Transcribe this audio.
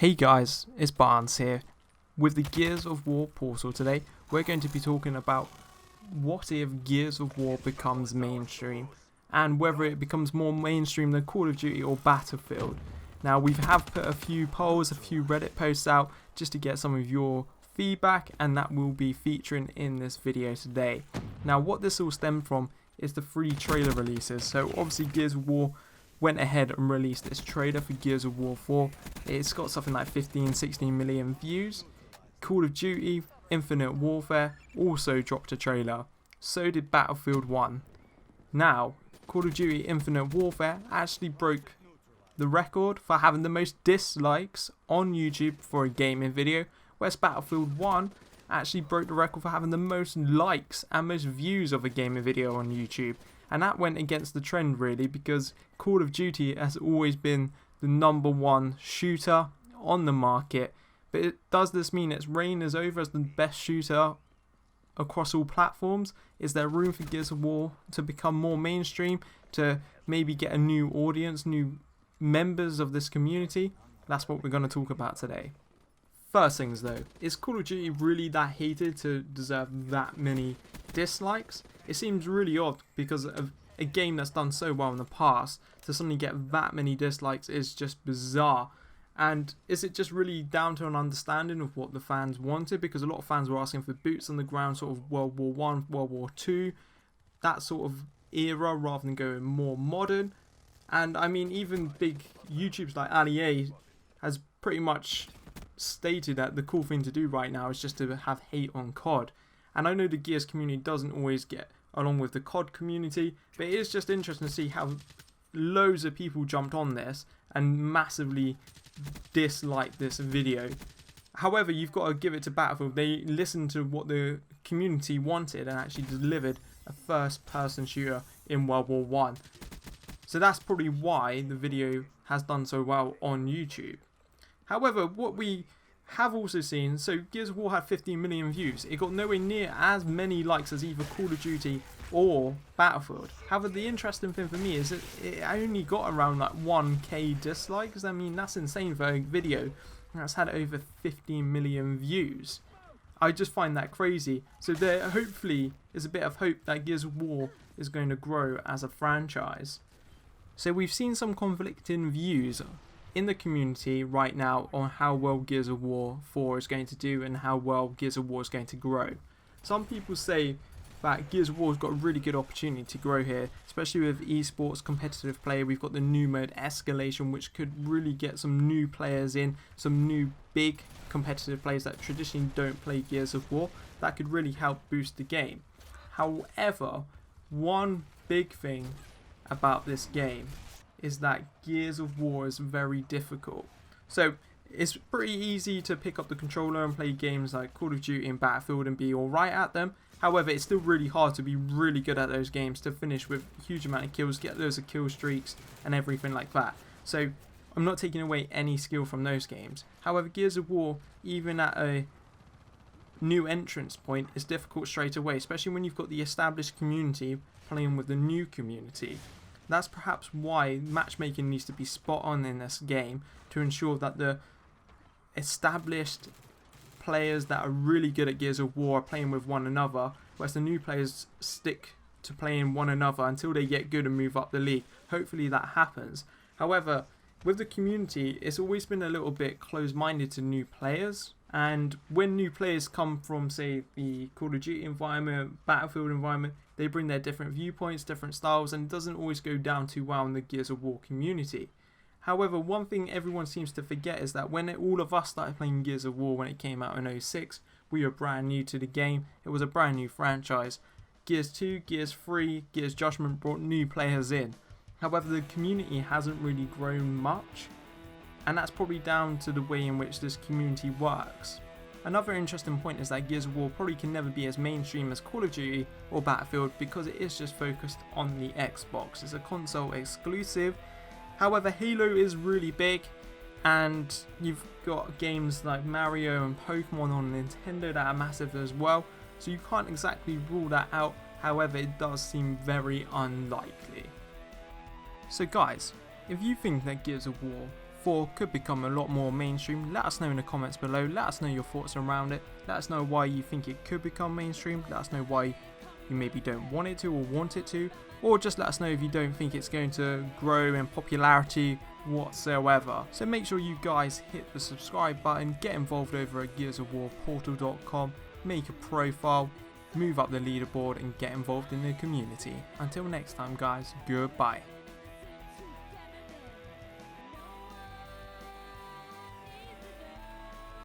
Hey guys, it's Barnes here. With the Gears of War portal today, we're going to be talking about what if Gears of War becomes mainstream and whether it becomes more mainstream than Call of Duty or Battlefield. Now we have put a few polls, a few Reddit posts out just to get some of your feedback, and that will be featuring in this video today. Now what this all stemmed from is the free trailer releases. So obviously Gears of War went ahead and released its trailer for Gears of War 4. It's got something like 15-16 million views. Call of Duty Infinite Warfare also dropped a trailer. So did Battlefield 1. Now, Call of Duty Infinite Warfare actually broke the record for having the most dislikes on YouTube for a gaming video, whereas Battlefield 1 actually broke the record for having the most likes and most views of a gaming video on YouTube. And that went against the trend really, because Call of Duty has always been the #1 shooter on the market. But does this mean its reign is over as the best shooter across all platforms? Is there room for Gears of War to become more mainstream, to maybe get a new audience, new members of this community? That's what we're going to talk about today. First things though, is Call of Duty really that hated to deserve that many dislikes? It seems really odd, because of a game that's done so well in the past, to suddenly get that many dislikes is just bizarre. And is it just really down to an understanding of what the fans wanted? Because a lot of fans were asking for boots on the ground, sort of World War 1, World War 2, that sort of era, rather than going more modern. And I mean, even big YouTubers like Ali A has pretty much stated that the cool thing to do right now is just to have hate on COD. And I know the Gears community doesn't always get along with the COD community, but it is just interesting to see how loads of people jumped on this and massively disliked this video. However, you've got to give it to Battlefield. They listened to what the community wanted and actually delivered a first-person shooter in World War 1. So that's probably why the video has done so well on YouTube. However, what we have also seen, so Gears of War had 15 million views. It got nowhere near as many likes as either Call of Duty or Battlefield. However, the interesting thing for me is that it only got around like 1k dislikes. I mean, that's insane for a video that's had over 15 million views. I just find that crazy. So there hopefully is a bit of hope that Gears of War is going to grow as a franchise. So we've seen some conflicting views in the community right now on how well Gears of War 4 is going to do and how well Gears of War is going to grow. Some people say that Gears of War has got a really good opportunity to grow here, especially with esports competitive play. We've got the new mode Escalation, which could really get some new players in, some new big competitive players that traditionally don't play Gears of War. That could really help boost the game. However, one big thing about this game is that Gears of War is very difficult. So it's pretty easy to pick up the controller and play games like Call of Duty and Battlefield and be alright at them. However, it's still really hard to be really good at those games, to finish with a huge amount of kills, get loads of kill streaks and everything like that. So I'm not taking away any skill from those games. However, Gears of War, even at a new entrance point, is difficult straight away, especially when you've got the established community playing with the new community. That's perhaps why matchmaking needs to be spot on in this game, to ensure that the established players that are really good at Gears of War are playing with one another, whereas the new players stick to playing one another until they get good and move up the league. Hopefully that happens. However, with the community, it's always been a little bit closed-minded to new players. And when new players come from, say, the Call of Duty environment, Battlefield environment, they bring their different viewpoints, different styles, and it doesn't always go down too well in the Gears of War community. However, one thing everyone seems to forget is that when all of us started playing Gears of War when it came out in 06, we were brand new to the game. It was a brand new franchise. Gears 2, Gears 3, Gears Judgment brought new players in. However, the community hasn't really grown much, and that's probably down to the way in which this community works. Another interesting point is that Gears of War probably can never be as mainstream as Call of Duty or Battlefield, because it is just focused on the Xbox. It's a console exclusive. However, Halo is really big, and you've got games like Mario and Pokemon on Nintendo that are massive as well, so you can't exactly rule that out. However, it does seem very unlikely. So guys, if you think that Gears of War 4 could become a lot more mainstream. Let us know in the comments below. Let us know your thoughts around it. Let us know why you think it could become mainstream. Let us know why you maybe don't want it to or want it to. Or just let us know if you don't think it's going to grow in popularity whatsoever. So make sure you guys hit the subscribe button, get involved over at GoWPortal.com, make a profile, move up the leaderboard and get involved in the community. Until next time guys, goodbye.